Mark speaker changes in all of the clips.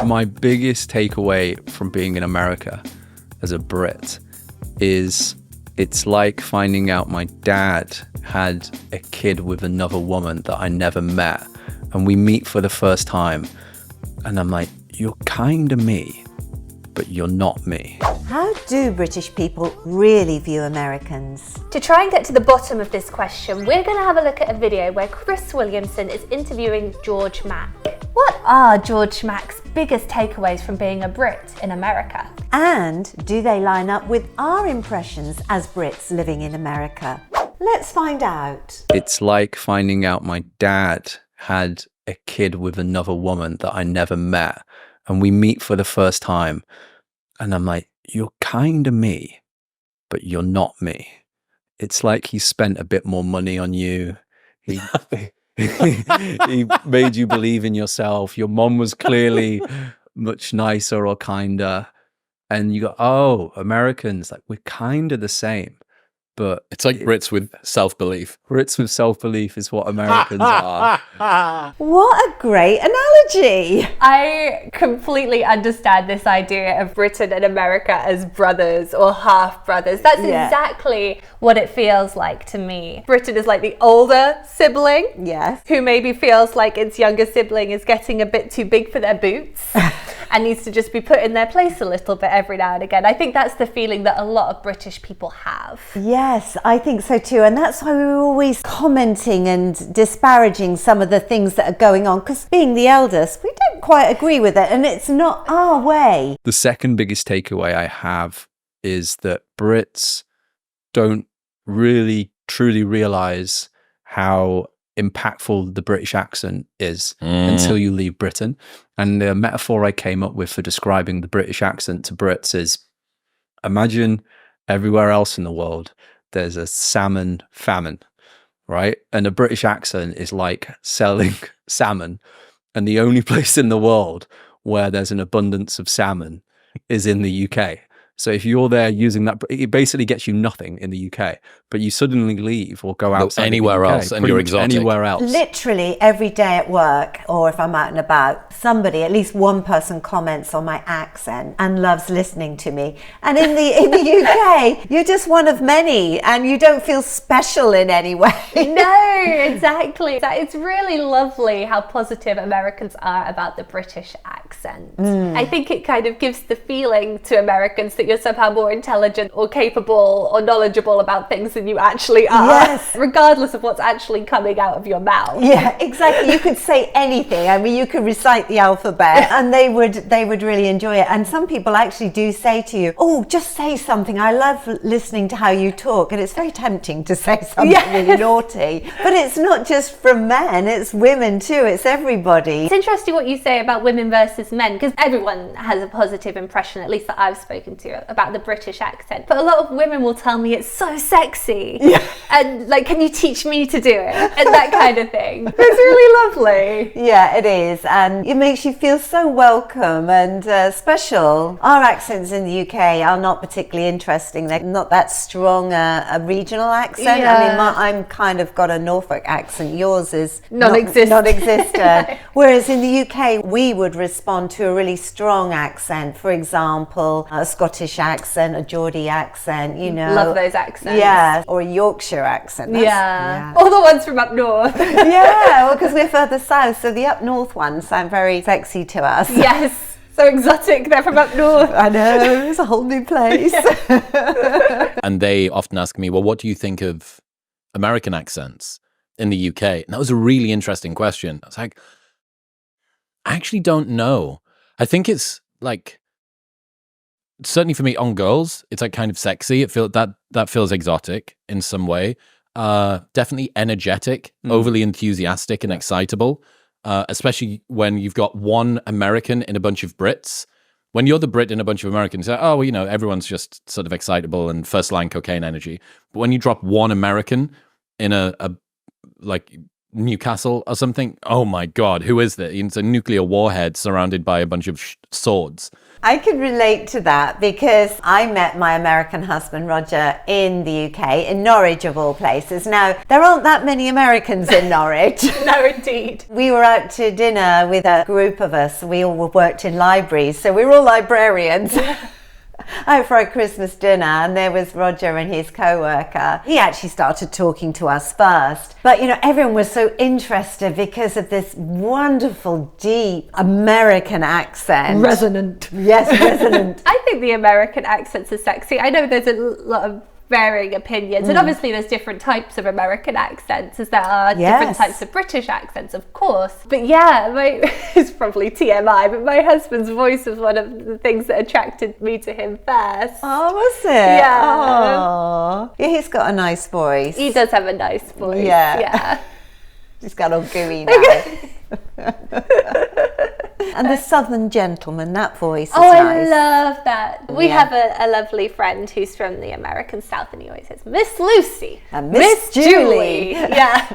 Speaker 1: My biggest takeaway from being in America as a Brit is it's like finding out my dad had a kid with another woman that I never met. And we meet for the first time. And I'm like, you're kind of me, but you're not me.
Speaker 2: How do British people really view Americans?
Speaker 3: To try and get to the bottom of this question, we're going to have a look at a video where Chris Williamson is interviewing George Mack. What are George Mack's biggest takeaways from being a Brit in America?
Speaker 2: And do they line up with our impressions as Brits living in America? Let's find out.
Speaker 1: It's like finding out my dad had a kid with another woman that I never met. And we meet for the first time. And I'm like, you're kind of me, but you're not me. It's like he spent a bit more money on you. He made you believe in yourself. Your mom was clearly much nicer or kinder. And you go, oh, Americans, like we're kind of the same. But
Speaker 4: it's like Brits with self-belief.
Speaker 1: Brits with self-belief is what Americans are.
Speaker 2: What a great analogy.
Speaker 3: I completely understand this idea of Britain and America as brothers or half brothers. That's exactly what it feels like to me. Britain is like the older sibling,
Speaker 2: yes,
Speaker 3: who maybe feels like its younger sibling is getting a bit too big for their boots and needs to just be put in their place a little bit every now and again. I think that's the feeling that a lot of British people have.
Speaker 2: Yes, I think so too. And that's why we were always commenting and disparaging some of the things that are going on, because being the eldest, we don't quite agree with it and it's not our way.
Speaker 1: The second biggest takeaway I have is that Brits don't really truly realize how impactful the British accent is until you leave Britain. And the metaphor I came up with for describing the British accent to Brits is, imagine everywhere else in the world there's a salmon famine, right? And a British accent is like selling salmon. And the only place in the world where there's an abundance of salmon is in the UK. So if you're there using that, it basically gets you nothing in the UK, but you suddenly leave or go outside
Speaker 4: anywhere else and you're exotic.
Speaker 1: Anywhere else.
Speaker 2: Literally every day at work, or if I'm out and about, somebody, at least one person, comments on my accent and loves listening to me. And in the UK, you're just one of many and you don't feel special in any way.
Speaker 3: No, exactly. It's really lovely how positive Americans are about the British accent. I think it kind of gives the feeling to Americans that you're somehow more intelligent or capable or knowledgeable about things than you actually are,
Speaker 2: yes,
Speaker 3: regardless of what's actually coming out of your mouth.
Speaker 2: Yeah, exactly. You could say anything. I mean, you could recite the alphabet and they would really enjoy it. And some people actually do say to you, oh, just say something. I love listening to how you talk. And it's very tempting to say something really naughty. But it's not just from men, it's women too. It's everybody.
Speaker 3: It's interesting what you say about women versus men, because everyone has a positive impression, at least that I've spoken to, about the British accent. But a lot of women will tell me it's so sexy. Yeah. And like, can you teach me to do it? And that kind of thing. It's really lovely.
Speaker 2: Yeah, it is. And it makes you feel so welcome and special. Our accents in the UK are not particularly interesting. They're not that strong a regional accent.
Speaker 3: Yeah.
Speaker 2: I mean, I'm kind of got a Norfolk accent. Yours is
Speaker 3: non-existent.
Speaker 2: Whereas in the UK, we would respond to a really strong accent. For example, a Scottish accent, a Geordie accent, you know.
Speaker 3: Love those accents.
Speaker 2: Yeah, or a Yorkshire accent.
Speaker 3: Yeah. All the ones from up north.
Speaker 2: Yeah, well, because we're further south, so the up north ones sound very sexy to us.
Speaker 3: Yes, so exotic. They're from up north.
Speaker 2: I know, it's a whole new place.
Speaker 4: And they often ask me, well, what do you think of American accents in the UK? And that was a really interesting question. I was like, I actually don't know. I think it's like, certainly for me, on girls, it's like kind of sexy. It feels that feels exotic in some way. Definitely energetic, overly enthusiastic and excitable. Especially when you've got one American in a bunch of Brits. When you're the Brit in a bunch of Americans, you're like, oh, well, you know, everyone's just sort of excitable and first line cocaine energy. But when you drop one American in a like Newcastle or something. Oh my God, who is that? It's a nuclear warhead surrounded by a bunch of swords.
Speaker 2: I can relate to that because I met my American husband, Roger, in the UK, in Norwich of all places. Now, there aren't that many Americans in Norwich.
Speaker 3: No, indeed.
Speaker 2: We were out to dinner with a group of us. We all worked in libraries, so we were all librarians. Out for our Christmas dinner, and there was Roger and his co-worker. He actually started talking to us first, but everyone was so interested because of this wonderful, deep American accent.
Speaker 3: Resonant.
Speaker 2: Yes, resonant.
Speaker 3: I think the American accents are sexy. I know there's a lot of varying opinions, and obviously there's different types of American accents as there are different types of British accents, of course. But yeah, it's probably TMI, but my husband's voice was one of the things that attracted me to him first.
Speaker 2: Oh, was it?
Speaker 3: Yeah.
Speaker 2: Oh. Yeah, he's got a nice voice.
Speaker 3: He does have a nice voice.
Speaker 2: Yeah. He's got all gooey now. And the Southern gentleman, that voice is nice.
Speaker 3: I love that. We have a lovely friend who's from the American South, and he always says, Miss Lucy.
Speaker 2: And Miss Julie.
Speaker 3: Yeah.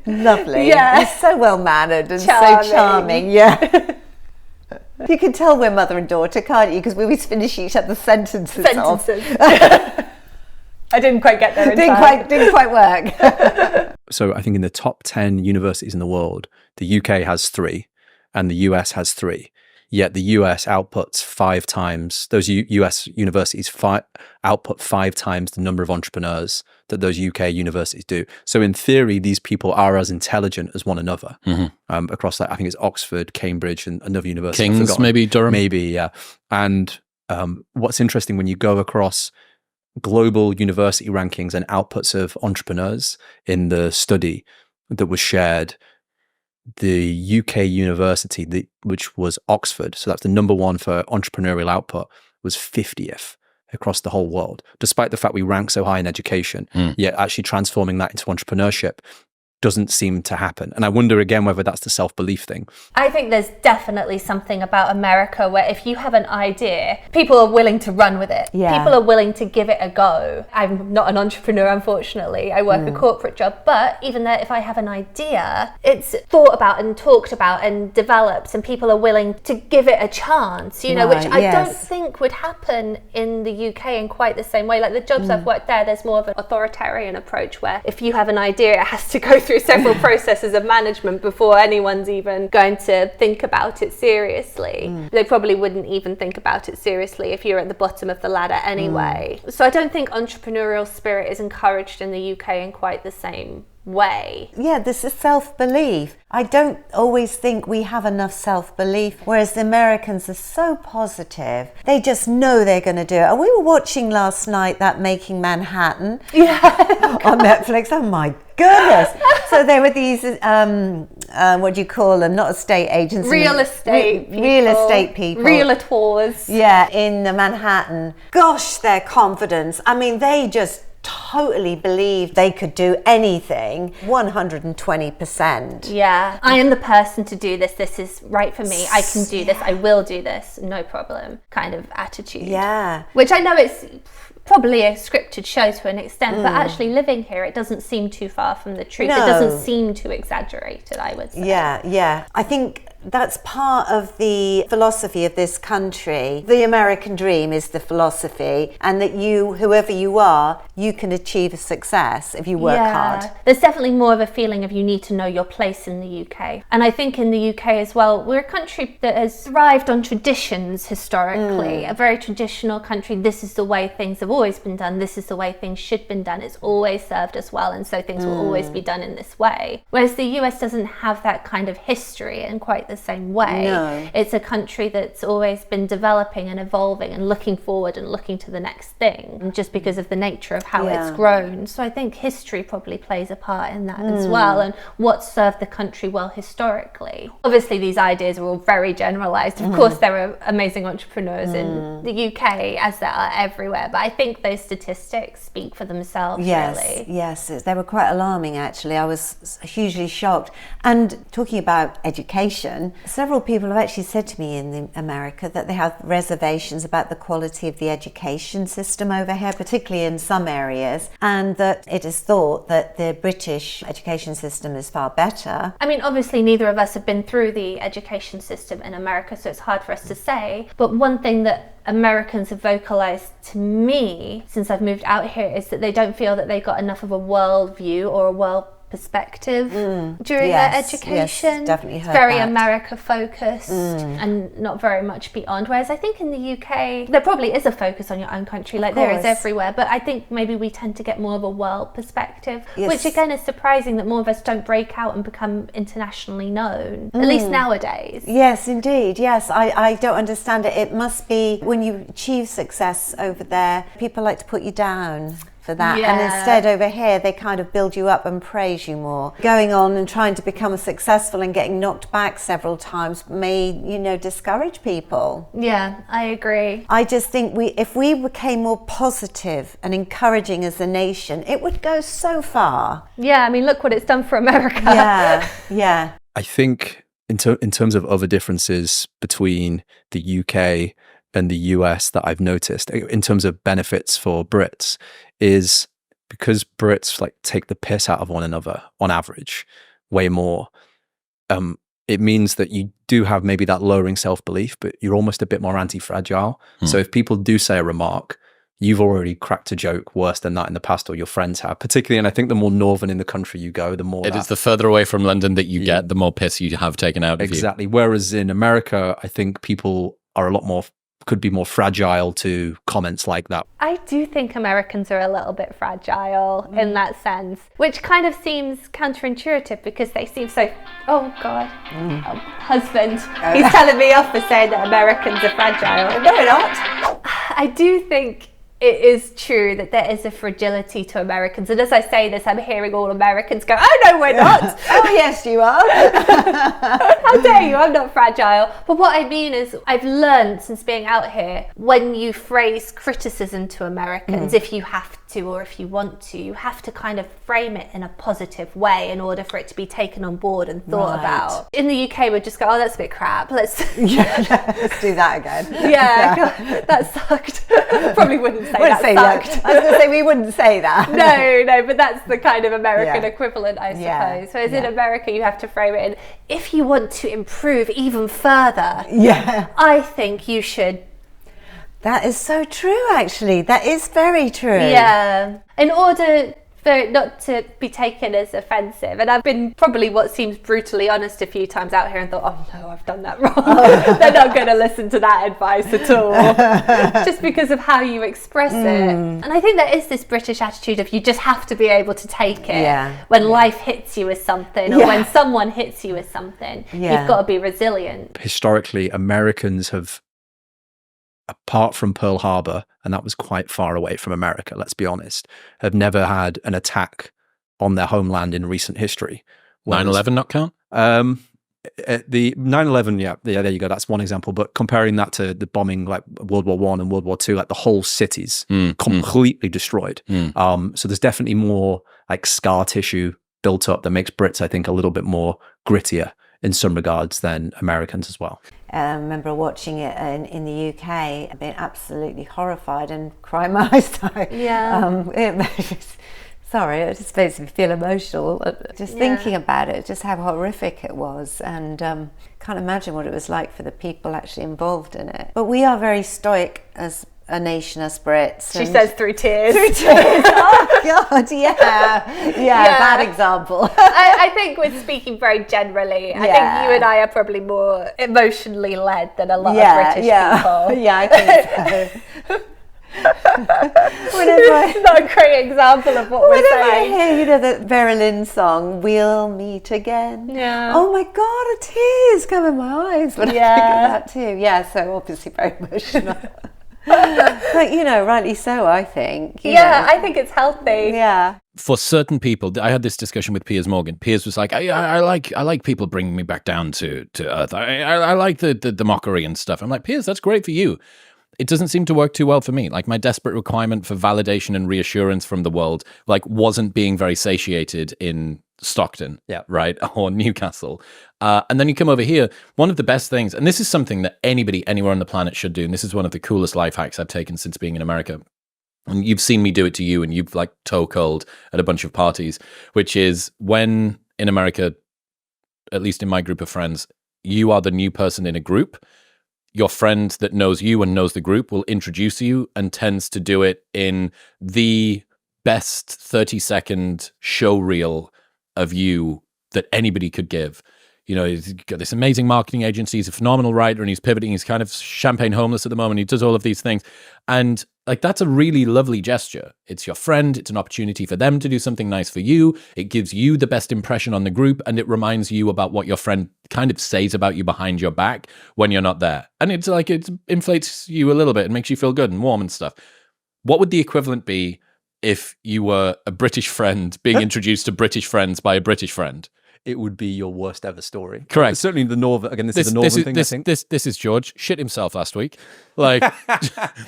Speaker 2: Lovely.
Speaker 3: Yeah.
Speaker 2: He's so well-mannered and
Speaker 3: Charming.
Speaker 2: so charming. Yeah. You can tell we're mother and daughter, can't you? Because we always finish each other's sentences off.
Speaker 3: I didn't quite get there in time.
Speaker 2: Didn't quite work.
Speaker 1: So I think in the top 10 universities in the world, the UK has 3 and the US has 3. Yet the US outputs 5 times, those US universities output 5 times the number of entrepreneurs that those UK universities do. So in theory, these people are as intelligent as one another across that. I think it's Oxford, Cambridge, and another university.
Speaker 4: King's, maybe Durham.
Speaker 1: Maybe, yeah. And what's interesting when you go across global university rankings and outputs of entrepreneurs in the study that was shared, the UK university, which was Oxford, so that's the number 1 for entrepreneurial output, was 50th across the whole world, despite the fact we rank so high in education. Yet actually transforming that into entrepreneurship doesn't seem to happen. And I wonder again whether that's the self-belief thing.
Speaker 3: I think there's definitely something about America where if you have an idea, people are willing to run with it.
Speaker 2: Yeah.
Speaker 3: People are willing to give it a go. I'm not an entrepreneur, unfortunately. I work a corporate job, but even there, if I have an idea, it's thought about and talked about and developed, and people are willing to give it a chance, which I don't think would happen in the UK in quite the same way. Like the jobs I've worked there's more of an authoritarian approach where if you have an idea, it has to go through several processes of management before anyone's even going to think about it seriously. They probably wouldn't even think about it seriously if you're at the bottom of the ladder anyway. So I don't think entrepreneurial spirit is encouraged in the UK in quite the same way.
Speaker 2: Yeah, this is self-belief. I don't always think we have enough self-belief, whereas the Americans are so positive. They just know they're going to do it. And we were watching last night that Making Manhattan on Netflix. Oh my goodness. So there were these, what do you call them? Not estate agents.
Speaker 3: Real estate people.
Speaker 2: Real estate people.
Speaker 3: Realtors.
Speaker 2: Yeah, in the Manhattan. Gosh, their confidence. I mean, they just totally believed they could do anything. 120%.
Speaker 3: Yeah, I am the person to do this. This is right for me. I can do this. I will do this. No problem. Kind of attitude.
Speaker 2: Yeah.
Speaker 3: Which I know it's probably a scripted show to an extent, but actually living here, it doesn't seem too far from the truth.
Speaker 2: No.
Speaker 3: It doesn't seem too exaggerated, I would say.
Speaker 2: Yeah. I think that's part of the philosophy of this country. The American dream is the philosophy, and that you, whoever you are, you can achieve a success if you work hard.
Speaker 3: There's definitely more of a feeling of you need to know your place in the UK. And I think in the UK as well, we're a country that has thrived on traditions historically, a very traditional country. This is the way things have always been done. This is the way things should have been done. It's always served us well, and so things will always be done in this way. Whereas the US doesn't have that kind of history in quite the same way.
Speaker 2: No.
Speaker 3: It's a country that's always been developing and evolving and looking forward and looking to the next thing, just because of the nature of how it's grown. So I think history probably plays a part in that as well, and what served the country well historically. Obviously these ideas are all very generalized. Of course there are amazing entrepreneurs in the UK, as there are everywhere, but I think think those statistics speak for themselves,
Speaker 2: Yes,
Speaker 3: really.
Speaker 2: yes, they were quite alarming actually. I was hugely shocked. And talking about education, several people have actually said to me in America that they have reservations about the quality of the education system over here, particularly in some areas, and that it is thought that the British education system is far better.
Speaker 3: I mean, obviously neither of us have been through the education system in America, so it's hard for us to say. But one thing that Americans have vocalized to me since I've moved out here is that they don't feel that they got enough of a world view or a world perspective during their education.
Speaker 2: Yes, definitely heard
Speaker 3: it's very
Speaker 2: that.
Speaker 3: America focused and not very much beyond. Whereas I think in the UK, there probably is a focus on your own country, like there is everywhere. But I think maybe we tend to get more of a world perspective, which again is surprising that more of us don't break out and become internationally known, at least nowadays.
Speaker 2: Yes, indeed. Yes, I don't understand it. It must be when you achieve success over there, people like to put you down for that.
Speaker 3: Yeah.
Speaker 2: And instead over here, they kind of build you up and praise you more. Going on and trying to become successful and getting knocked back several times may, discourage people.
Speaker 3: Yeah, I agree.
Speaker 2: I just think if we became more positive and encouraging as a nation, it would go so far.
Speaker 3: Yeah, I mean, look what it's done for America.
Speaker 2: Yeah.
Speaker 1: I think in terms of other differences between the UK and the US that I've noticed in terms of benefits for Brits is because Brits like take the piss out of one another on average way more. It means that you do have maybe that lowering self-belief, but you're almost a bit more anti-fragile. So if people do say a remark, you've already cracked a joke worse than that in the past, or your friends have, particularly. And I think the more northern in the country you go, the more
Speaker 4: It is the further away from London that you get, the more piss you have taken out of you.
Speaker 1: Exactly. Whereas in America, I think people are could be more fragile to comments like that.
Speaker 3: I do think Americans are a little bit fragile in that sense, which kind of seems counterintuitive because they seem so, oh God, husband, he's telling me off for saying that Americans are fragile.
Speaker 2: No, we're not.
Speaker 3: I do think it is true that there is a fragility to Americans. And as I say this, I'm hearing all Americans go, oh no, we're not.
Speaker 2: Oh yes, you are.
Speaker 3: How dare you, I'm not fragile. But what I mean is I've learned since being out here, when you phrase criticism to Americans, if you have to or if you want to, you have to kind of frame it in a positive way in order for it to be taken on board and thought about. In the UK, we'd just go, oh, that's a bit crap. Let's
Speaker 2: do that again.
Speaker 3: Yeah, God, that sucked. Probably wouldn't say that sucked.
Speaker 2: I was going to say we wouldn't say that.
Speaker 3: No, but that's the kind of American equivalent, I suppose. Whereas in America, you have to frame it in, if you want to improve even further, I think you should.
Speaker 2: That is so true, actually. That is very true.
Speaker 3: Yeah. In order for it not to be taken as offensive. And I've been probably what seems brutally honest a few times out here and thought, oh no, I've done that wrong. They're not going to listen to that advice at all. Just because of how you express it. And I think there is this British attitude of you just have to be able to take it when life hits you with something or when someone hits you with something. You've got to be resilient.
Speaker 1: Historically, Americans have, apart from Pearl Harbor, and that was quite far away from America, let's be honest, have never had an attack on their homeland in recent history.
Speaker 4: 9/11 not count?
Speaker 1: The 9/11, yeah, there you go. That's one example. But comparing that to the bombing, like World War I and World War II, like the whole cities completely destroyed. So there's definitely more like scar tissue built up that makes Brits, I think, a little bit more grittier in some regards than Americans as well.
Speaker 2: I remember watching it in the UK, being absolutely horrified and crying my eyes out. Sorry, it just makes me feel emotional. Just thinking about it, just how horrific it was, and can't imagine what it was like for the people actually involved in it. But we are very stoic as a nation, as Brits.
Speaker 3: She says through tears.
Speaker 2: Through tears. Oh God, bad example.
Speaker 3: I think we're speaking very generally. I think you and I are probably more emotionally led than a lot of British people.
Speaker 2: Yeah, I think so.
Speaker 3: It's not a great example of what we're saying.
Speaker 2: Whenever I hear, the Vera Lynn song, "We'll Meet Again," oh my God, tears come in my eyes when I think of that too. Yeah, so obviously very emotional. But rightly so, I think.
Speaker 3: I think it's healthy.
Speaker 2: Yeah.
Speaker 4: For certain people, I had this discussion with Piers Morgan. Piers was like, I like people bringing me back down to earth. I like the mockery and stuff. I'm like, Piers, that's great for you. it doesn't seem to work too well for me. Like my desperate requirement for validation and reassurance from the world, like wasn't being very satiated in Stockton, right? Or Newcastle. And then you come over here, one of the best things, and this is something that anybody anywhere on the planet should do, and this is one of the coolest life hacks I've taken since being in America. And you've seen me do it to you, and you've like toe curled at a bunch of parties, which is when in America, at least in my group of friends, you are the new person in a group. Your friend that knows you and knows the group will introduce you and tends to do it in the best 30-second show reel of you that anybody could give. You know, he's got this amazing marketing agency, he's a phenomenal writer, and he's pivoting, he's kind of champagne homeless at the moment, he does all of these things. And like, that's a really lovely gesture. It's your friend, it's an opportunity for them to do something nice for you. It gives you the best impression on the group, and it reminds you about what your friend kind of says about you behind your back when you're not there. And it's like, it inflates you a little bit and makes you feel good and warm and stuff. What would the equivalent be if you were a British friend being introduced to British friends by a British friend?
Speaker 1: It would be your worst ever story.
Speaker 4: Correct.
Speaker 1: Certainly the Northern, again, this is a Northern thing, I think.
Speaker 4: This is George. Shit himself last week. Like,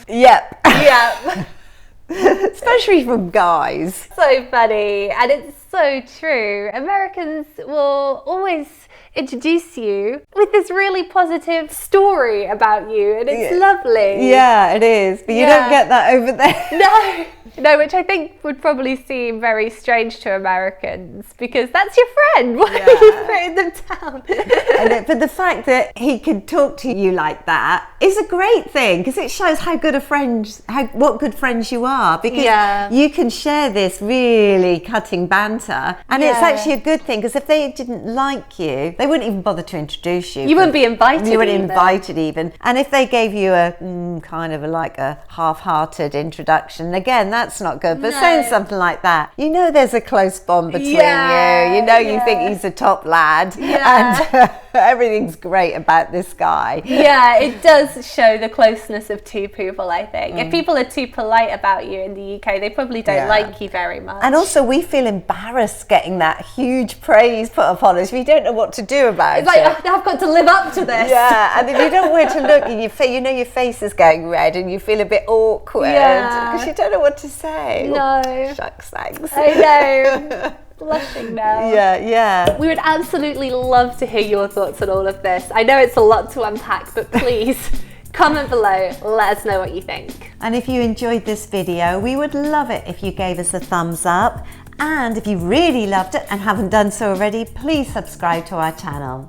Speaker 2: Yep.
Speaker 3: Yeah.
Speaker 2: Especially from guys.
Speaker 3: So funny, and it's so true. Americans will always introduce you with this really positive story about you, and it's lovely.
Speaker 2: Yeah, it is. But you don't get that over there.
Speaker 3: No, which I think would probably seem very strange to Americans, because that's your friend. Why are you putting them down?
Speaker 2: But the fact that he could talk to you like that is a great thing, because it shows how good a friend, what good friends you are, because you can share this really cutting banter, and it's actually a good thing, because if they didn't like you, they wouldn't even bother to introduce you.
Speaker 3: You wouldn't be invited.
Speaker 2: You wouldn't invited even. And if they gave you a kind of like a half-hearted introduction, again, that's not good. But saying something like that, you know, there's a close bond between you. You know, you think he's a top lad, and everything's great about this guy.
Speaker 3: Yeah, it does show the closeness of two people, I think. If people are too polite about you in the UK, they probably don't like you very much.
Speaker 2: And also, we feel embarrassed getting that huge praise put upon us. We don't know what to do about it.
Speaker 3: It's like, I've got to live up to this.
Speaker 2: Yeah, and if you don't know where to look, and you know your face is going red, and you feel a bit awkward because you don't know what to say.
Speaker 3: No.
Speaker 2: Oh, shucks, thanks.
Speaker 3: I know. Blushing now.
Speaker 2: Yeah.
Speaker 3: We would absolutely love to hear your thoughts on all of this. I know it's a lot to unpack, but please comment below, let us know what you think.
Speaker 2: And if you enjoyed this video, we would love it if you gave us a thumbs up. And if you really loved it and haven't done so already, please subscribe to our channel.